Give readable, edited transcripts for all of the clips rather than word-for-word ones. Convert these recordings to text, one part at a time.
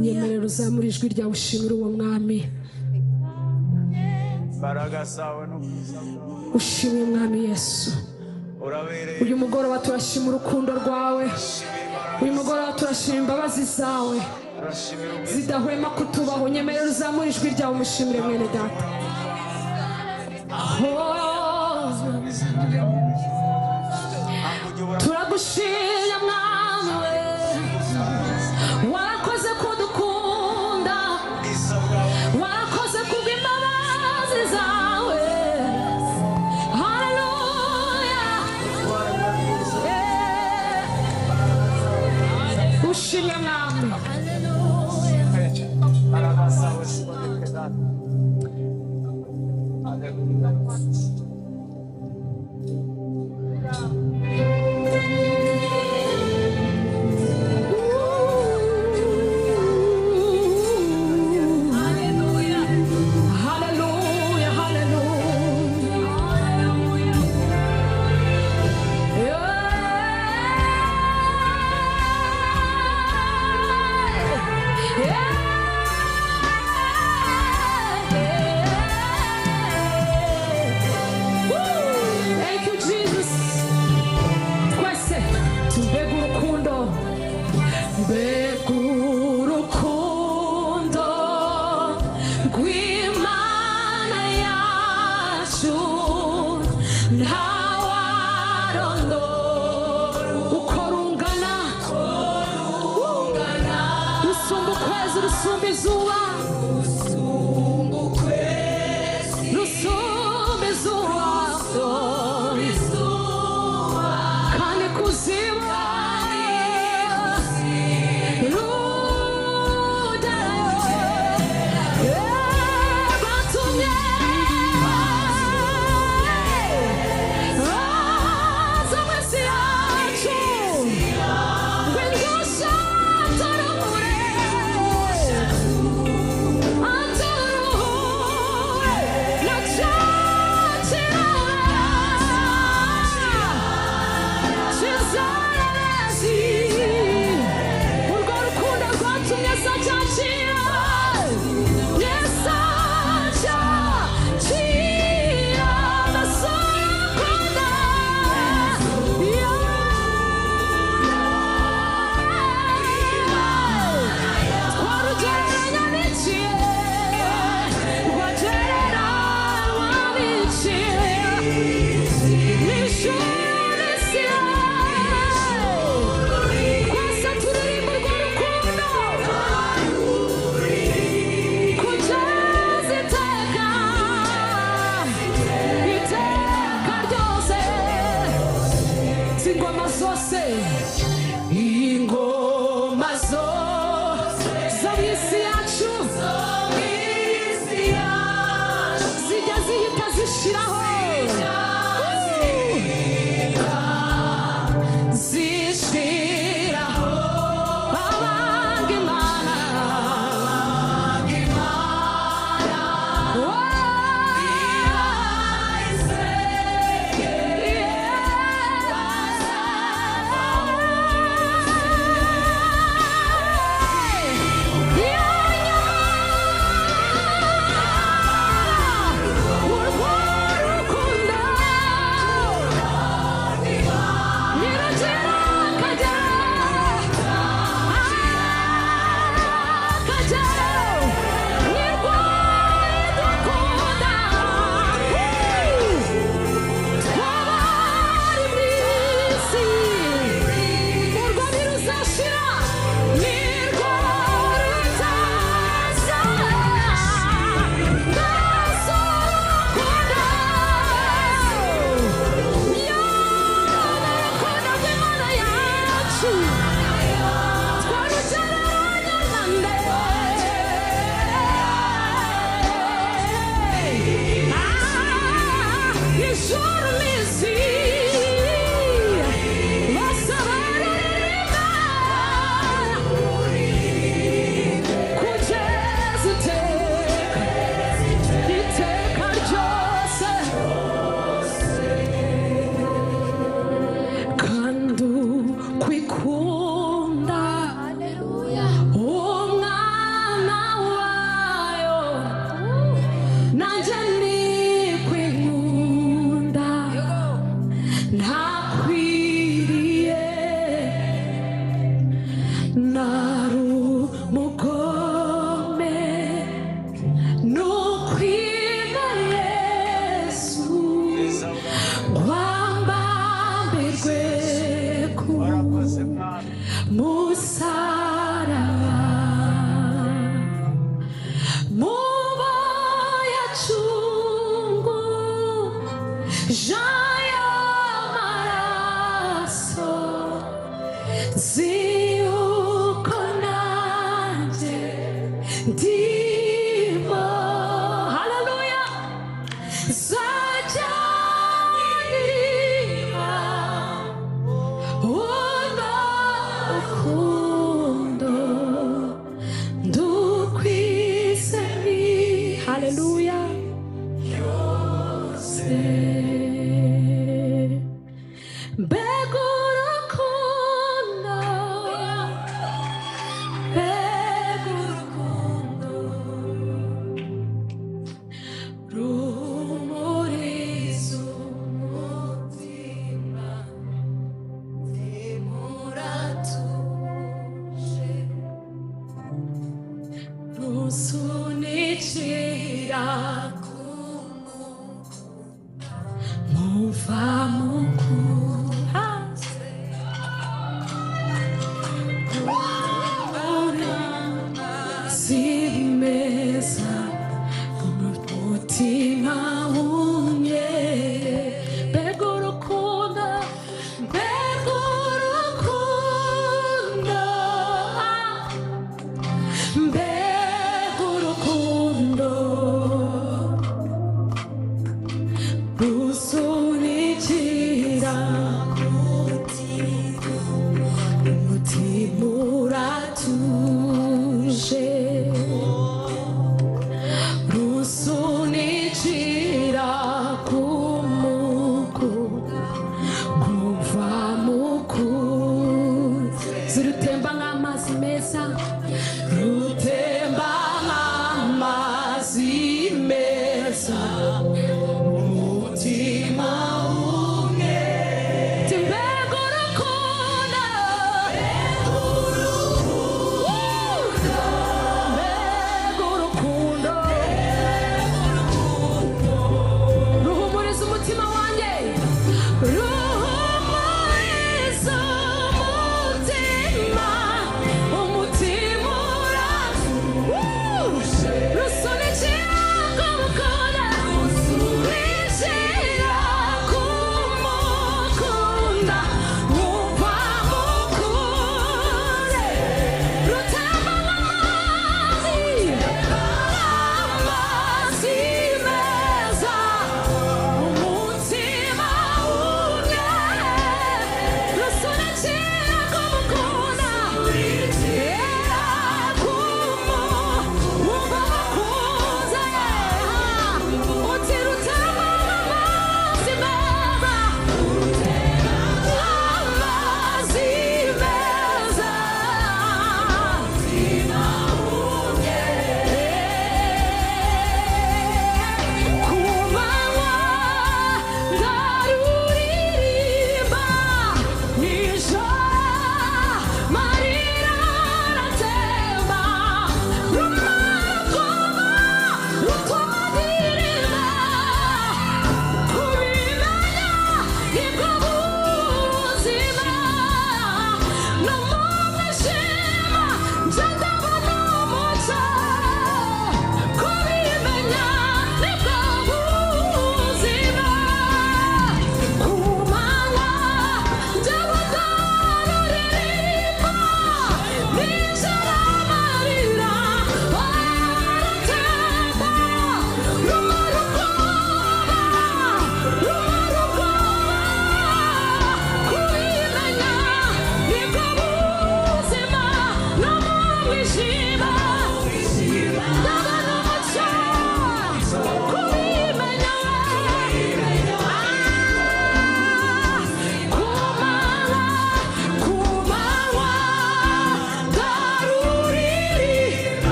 Nyemerera uzamura ijwi ryawe ushimira uwo mwami. Ushimire mwami Yesu. Uyu mugoroba turashima urukundo rwawe. Uyu mugoroba turashima imbabazi zawe zidahwema kutubaho. Nyemerera uzamura ijwi ryawe umushimire mwene data. Turagushimira mwami we, warakoze kudukunda, warakoze kubw'imbabazi zawe. Haleluya, ushimye mwami.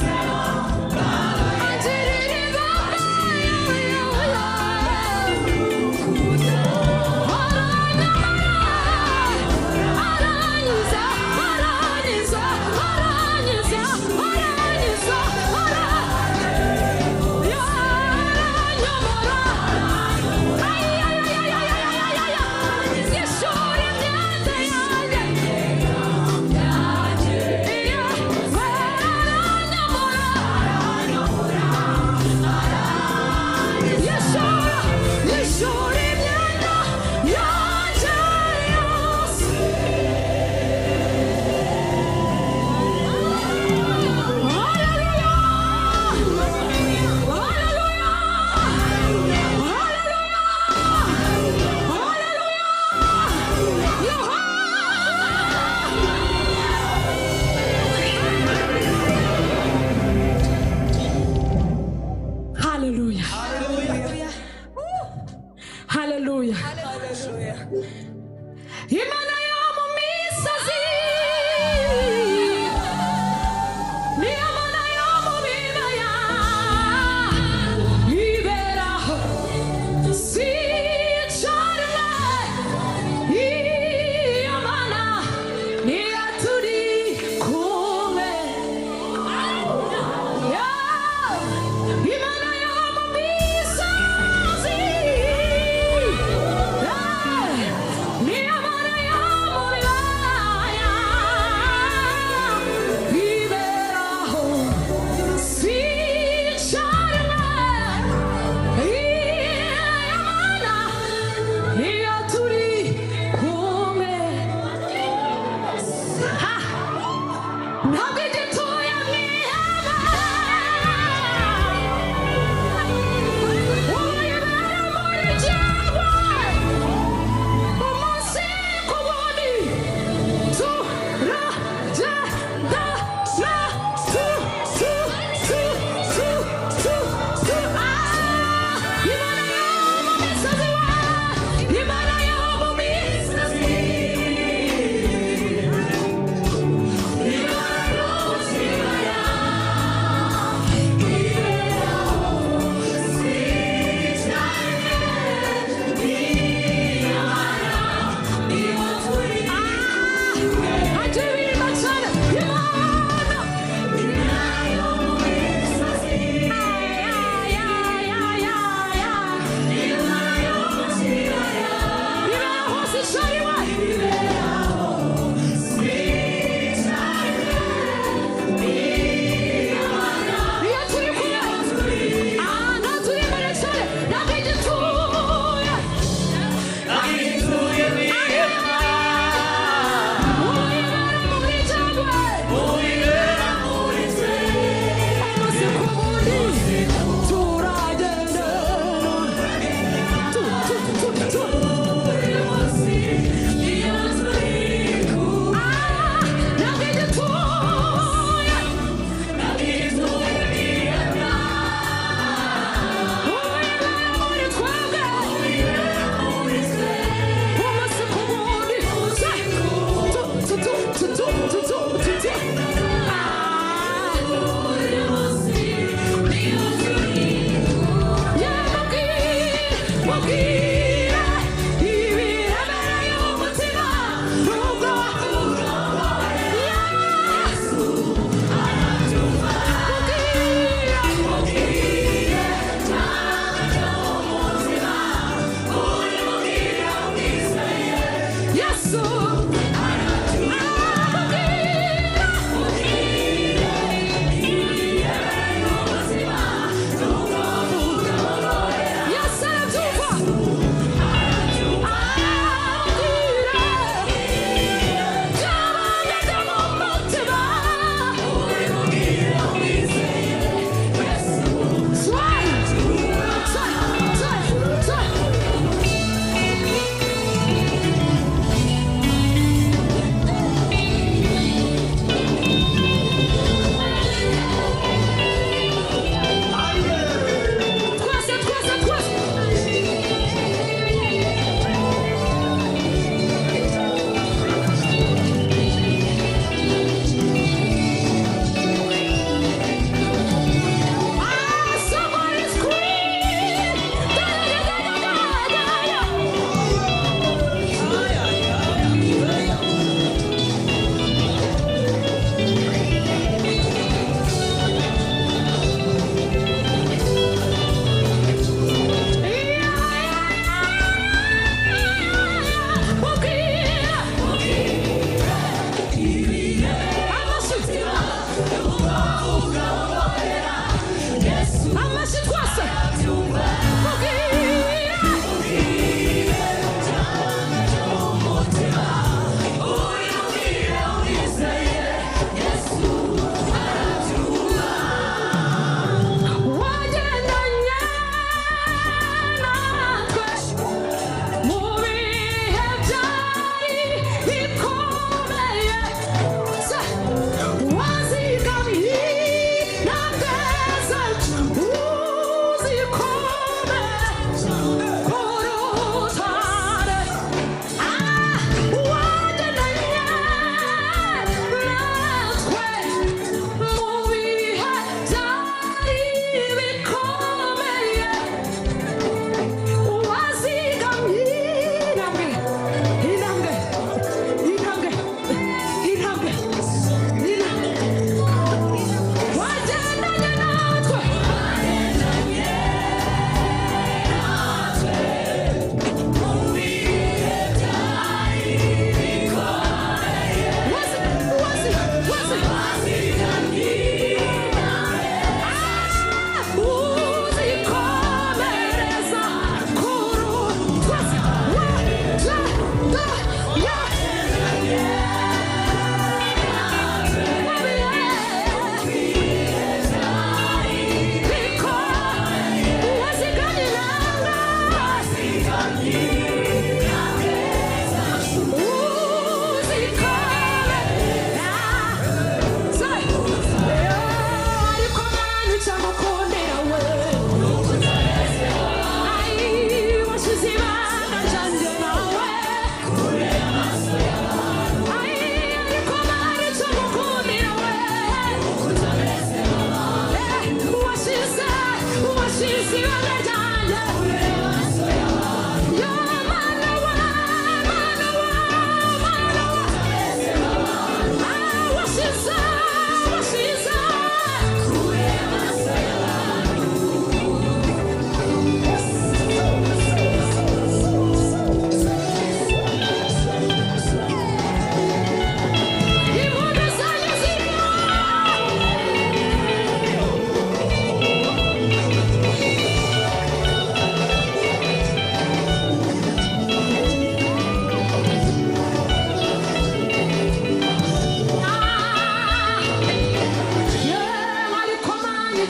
Yeah.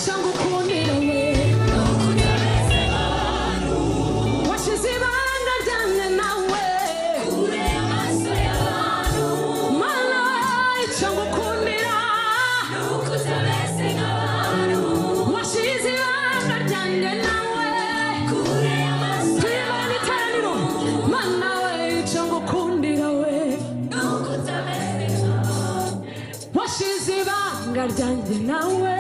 cyangwa ukundira we washize ibanga ryanjye nawe kure y'amaso y'abantu mana cyangwa ukundira nuko utabese nk'abantu washize ibanga ryanjye nawe kure y'amaso y'abantu mana we cyangwa ukundira we nuko utabese nk'abantu washize ibanga ryanjye nawe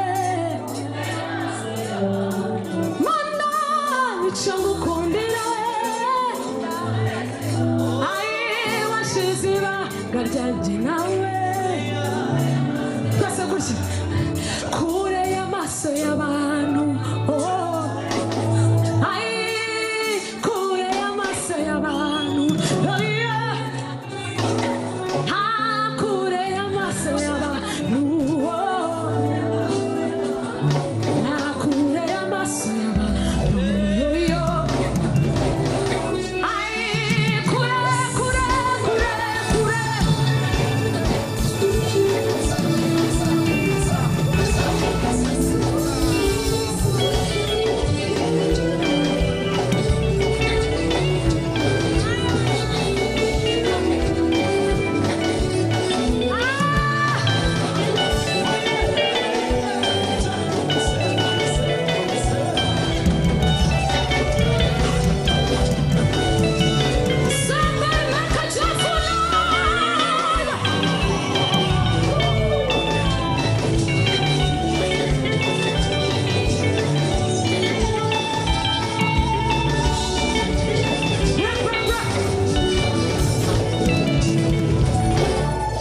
mana cyangwa ukundira ai washize ibanga ryanjye nawe twese gutya kure y'amaso y'abantu ai kure y'amaso y'abantu kure y'amaso y'abantu kure y'amaso y'abantu ai kure kure kure kure somebody make a joyful noise.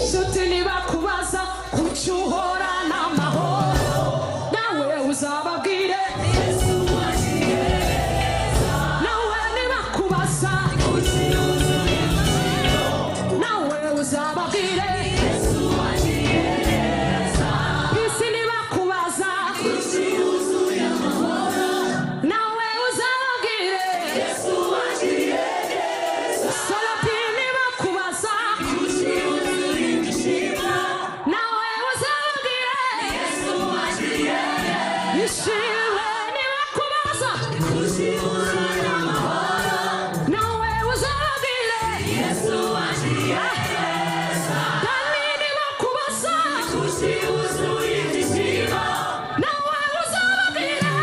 Nshuti nibakubaza kuki uhorana amahoro nawe uzababwire nawe nibakubaza nawe uzababwire isi nibakubaza nawe uzababwire salati nibakubaza nawe uzababwire ishimwe nibakubaza nawe uzababwire dani nibakubaza nawe uzababwire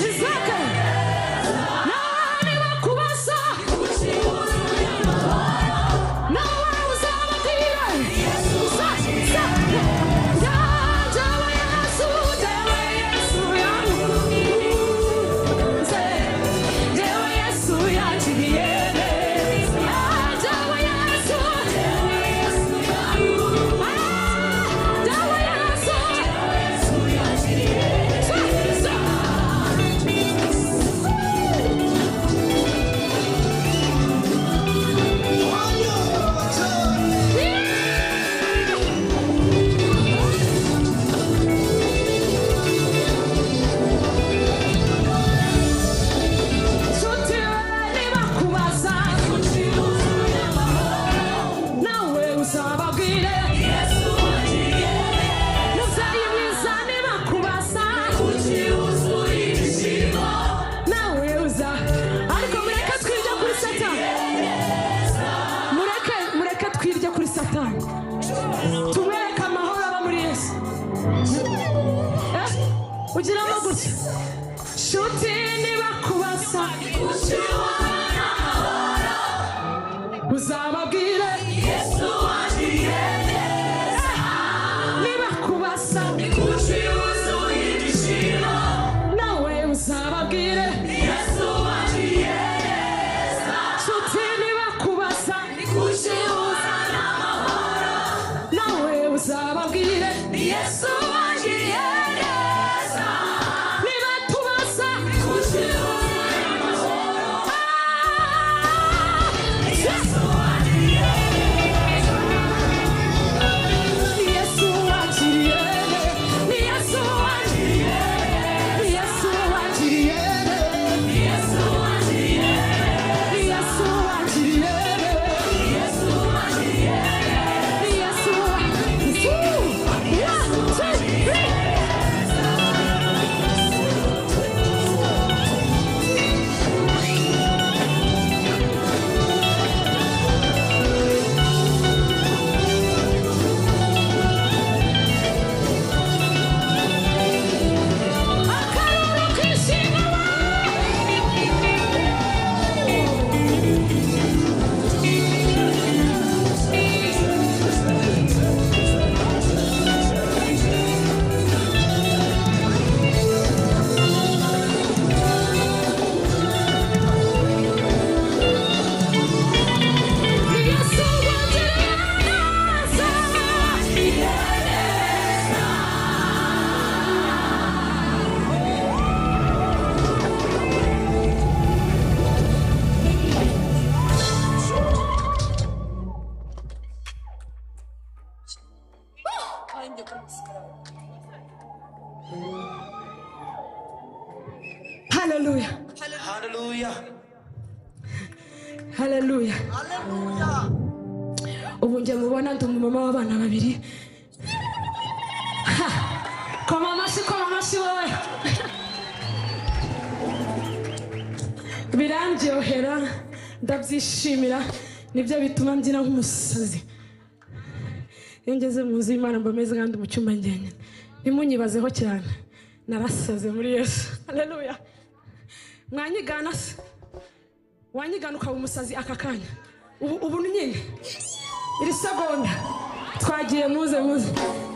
izake nawe nibakubaza nawe uzababwire jawe yesu yangu jawe yesu yakiriye jawe yesu ugira ngo gutya nshuti nibakubaza uzababwire Yesu wangiriye neza nibakubaza kuki wuzuye ibyishimo nawe uzababwire Yesu wangiriye neza nshuti nibakubaza kuki wuzana amahoro nawe uzababwire Yesu wangiriye Yes, Hallelujah. Hallelujah. Hallelujah. Hallelujah. Ubu nje mubona ndi umumama w'abana babiri. Koma amashyi wowe. Birandyohera ndabyishimira nibyo bituma mbyina nk'umusazi. Iyo ngeze mu nzu y'Imana mba meze kandi mu cyumba njyenyine. Ntimunyibazeho cyane. Narasaze muri Yesu. Hallelujah. Mwanyigana se. Wanyigana ukaba umusazi aka kanya. Ubu nyine. Iri segonda. Twagiye muze.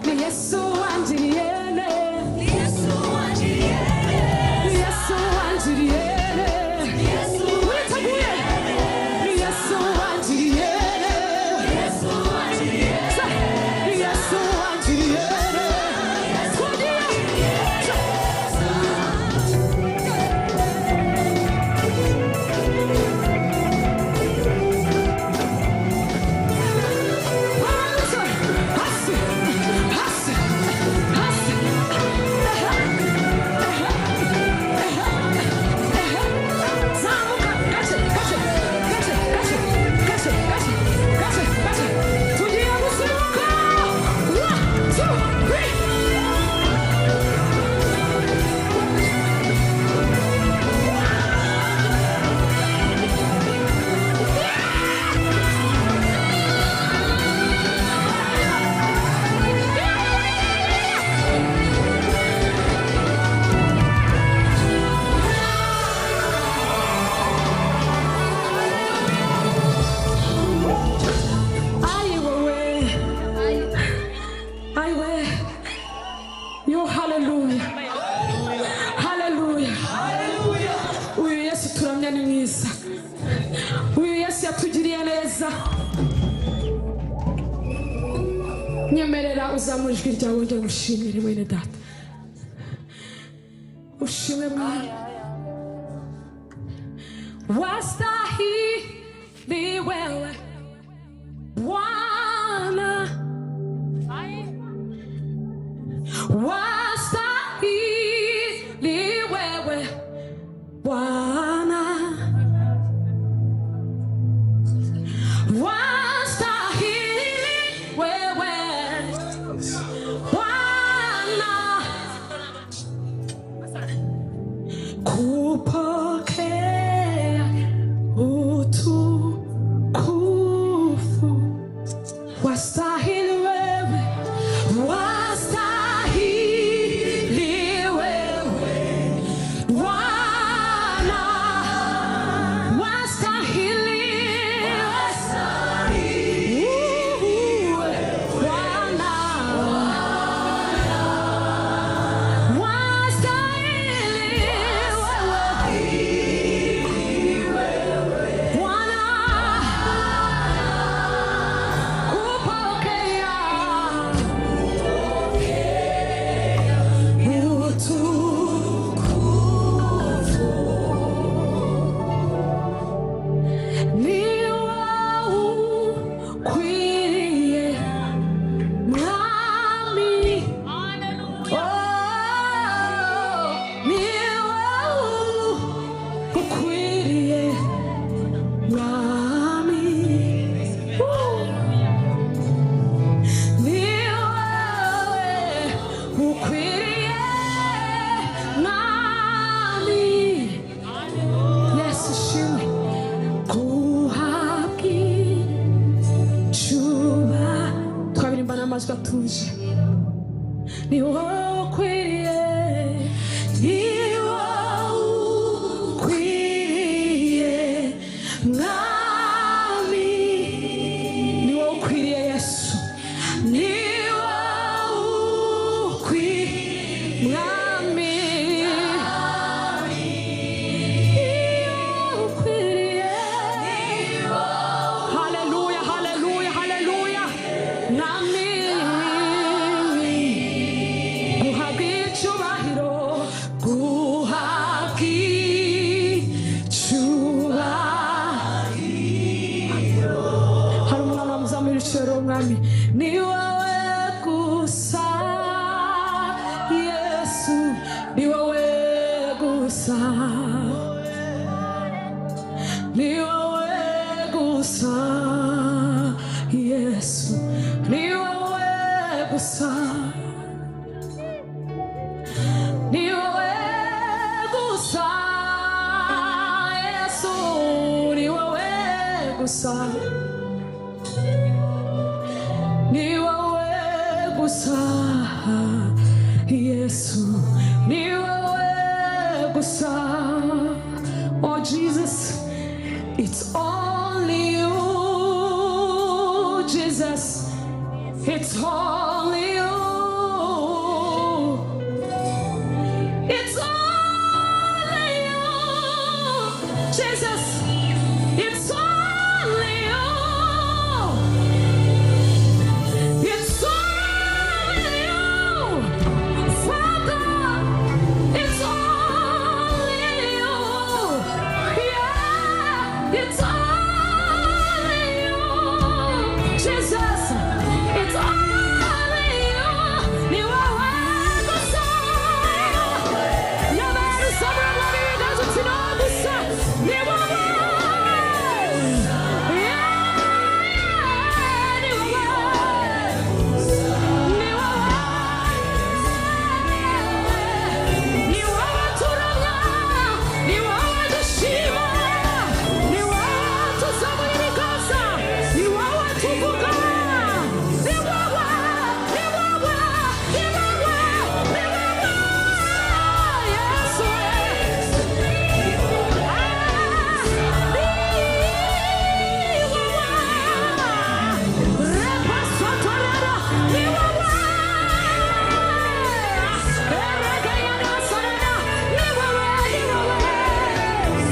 Ni Yesu wanjiriye. Ni Yesu wanjiriye. Ni Yesu wanjiriye. Ni Yesu wanjiriye. Ni Yesu wanjiriye. Ni Yesu wanjiriye. Ni Yesu wanjiriye. Nyemerera uzamura ijwi ryawe wongera gushimira mwene data. Ushime Bwana. Wastahili wewe Bwana. Wastahili wewe Bwana. Kupokea utukufu wastahili wewe, wastahili wewe Bwana, wastahili Bwana. gusa, ni wowe gusa, Yesu, ni wowe gusa, ni wowe gusa, Yesu, ni wowe gusa, ni wowe gusa, Yesu, ni wowe gusa. Oh Jesus, it's only you, Jesus, it's only you, it's only you, Jesus, it's only you, it's only you, Father, it's only you, yeah, it's only you, Jesus, it's only you, ni wewe gusa, nobody sobra la vida zutino gusa, ni wewe, yeah, ni wewe, ni wewe, ni wewe turanga, ni wewe dushima, ni wewe tuzamurikosa, ni wewe tuvuga, ni wewe, ni wewe, ni wewe, ni wewe, Yesu, repasotorera, ni wewe, eregayana sorena, ni wewe, ni wewe.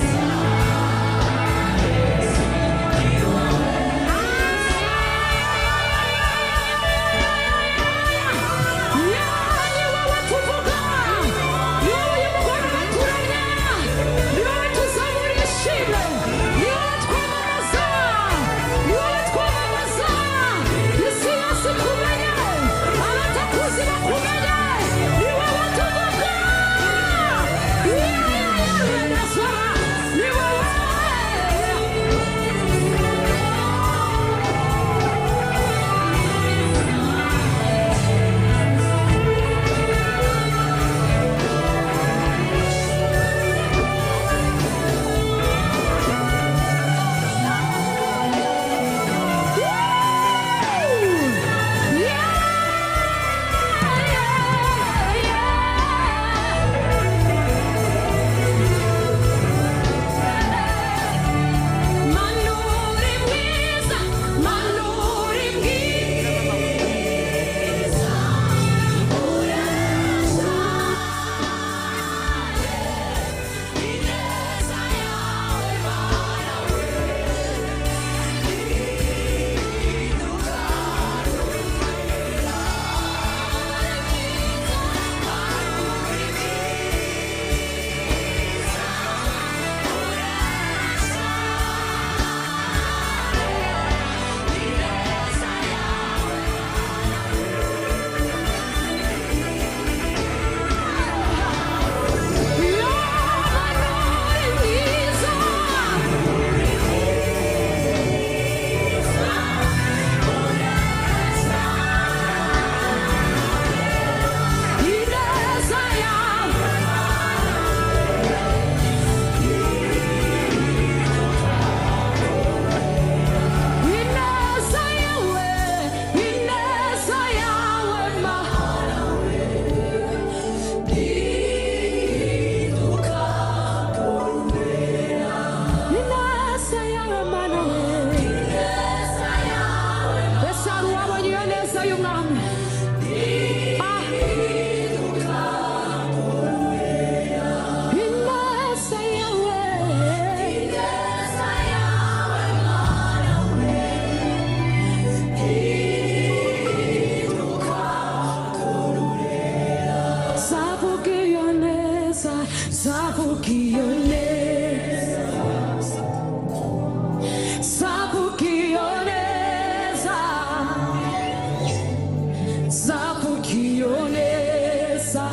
Zakukioneza,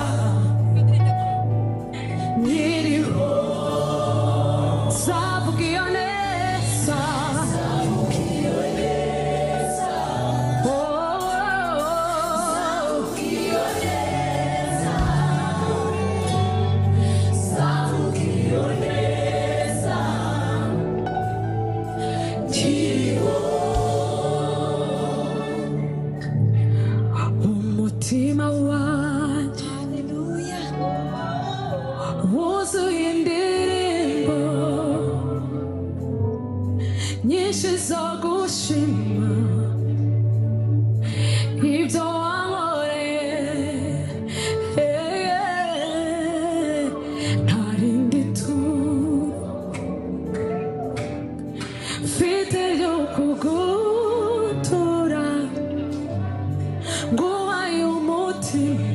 niliho wuzuye indirimbo nyinshi zo gushima ibyo wankoreye, nta rindi mfite ryo kugutura nguhaye umutima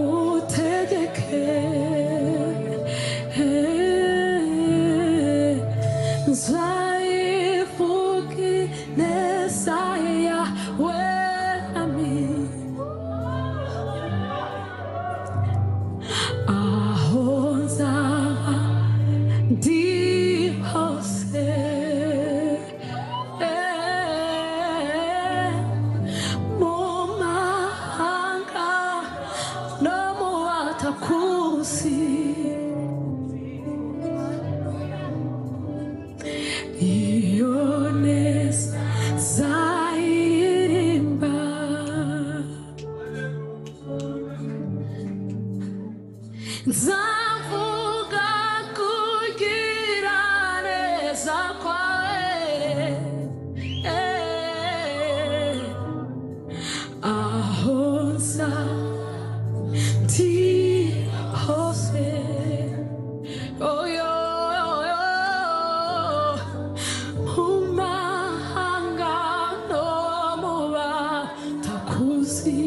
utegeke, nzayivuge neza yawe, amen. Aho nzaba ndi hose, mu mahanga no mu batakuzi, iyo neza nzayiririmba, nzavuga kugira neza kwawe, aho nzaba ndi hose, oh yo, mu mahanga no mu batakuzi,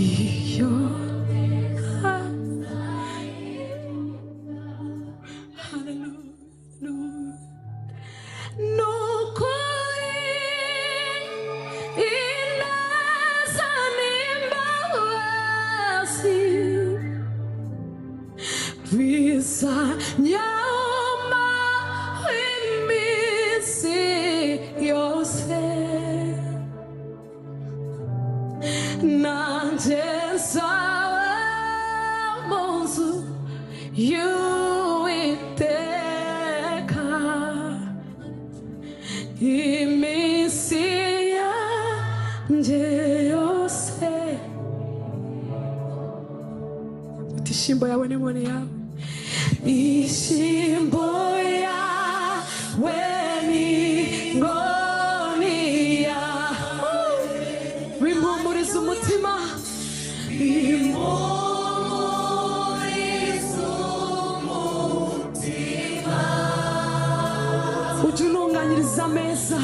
iyo hallelujah, nukuri ineza n'imbabazi bizanyama iminsi yose, nanjye nzaba mu nzu y'Uwiteka iminsi yanjye yose. Ishimbo yawe n'inkoni yawe, ishimbo yawe n'inkoni yawe bimpumuriza umutima, bimpumuriza umutima, ujya ununganyiriza ameza,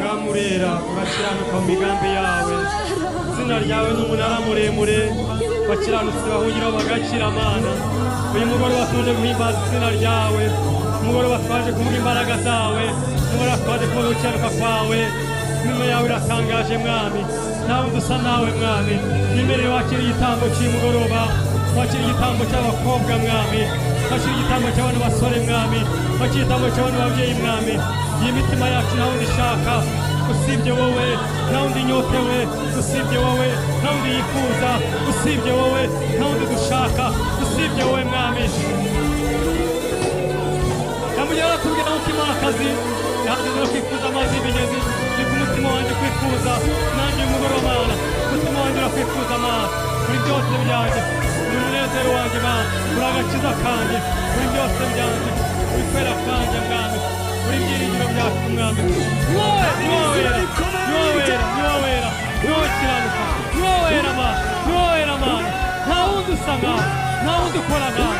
mwamurera urakiranuka mu migambi yawe izina ryawe n'umunara muremure bakiranutse bahungiraho bagakira Mana uyu mugoroba tuje guhimbaza izina ryawe umugoroba twaje kuvuga imbaraga zawe umugoroba twaje kuvuga gukiranuka kwawe imirimo yawe iratangaje mwami nawe dusa nawe mwami nimerere wakira igitambo cy'umugoroba wakira igitambo cy'abakobwa mwami wakira igitambo cy'abantu basore mwami wakira igitambo cy'abantu babyeyi mwami iyi mitima yacu nawe ndishaka usibye wowe nawe undi nyotewe usibye wowe nawe undi yifuza usibye wowe nawe undi dushaka usibye wowe mwami yamugera tubwira umutima w'akazi yahageze no kwifuza amazi y'imigezi ni ku mutima wanjye kwifuza nanjye uyu mugoroba Mana umutima wanjye urakwifuza Mana muri byose byanjye uri umunezero wanjye Mana uri agakiza kanjye muri byose byanjye uri kwera kanjye mwami uri ibyiringiro byacu mwami ni wowe wera ni wowe wera ni wowe wera ni wowe kiranuka ni wowe wera Mana ni wowe wera Mana nta wundi usa nkawe nta wundi ukora nkawe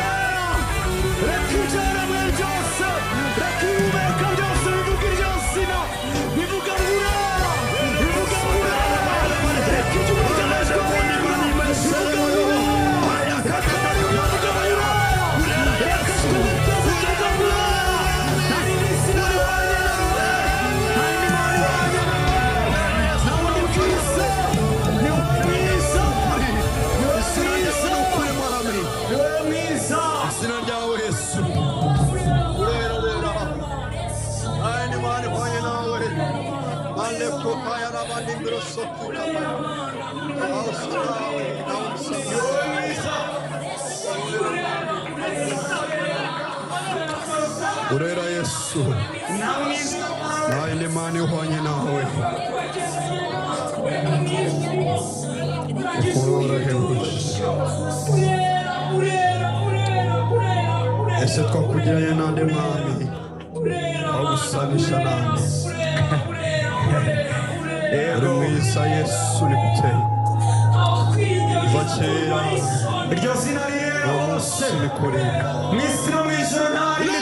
Urera Yesu nawe ni Mana ihwanye nawe ese twakugiranye nande mwami aho gusanisha nande uri mwiza Yesu ni guteye kuva kera iryo zina riri hose nikorera mu isi no mu ijuru nta rindi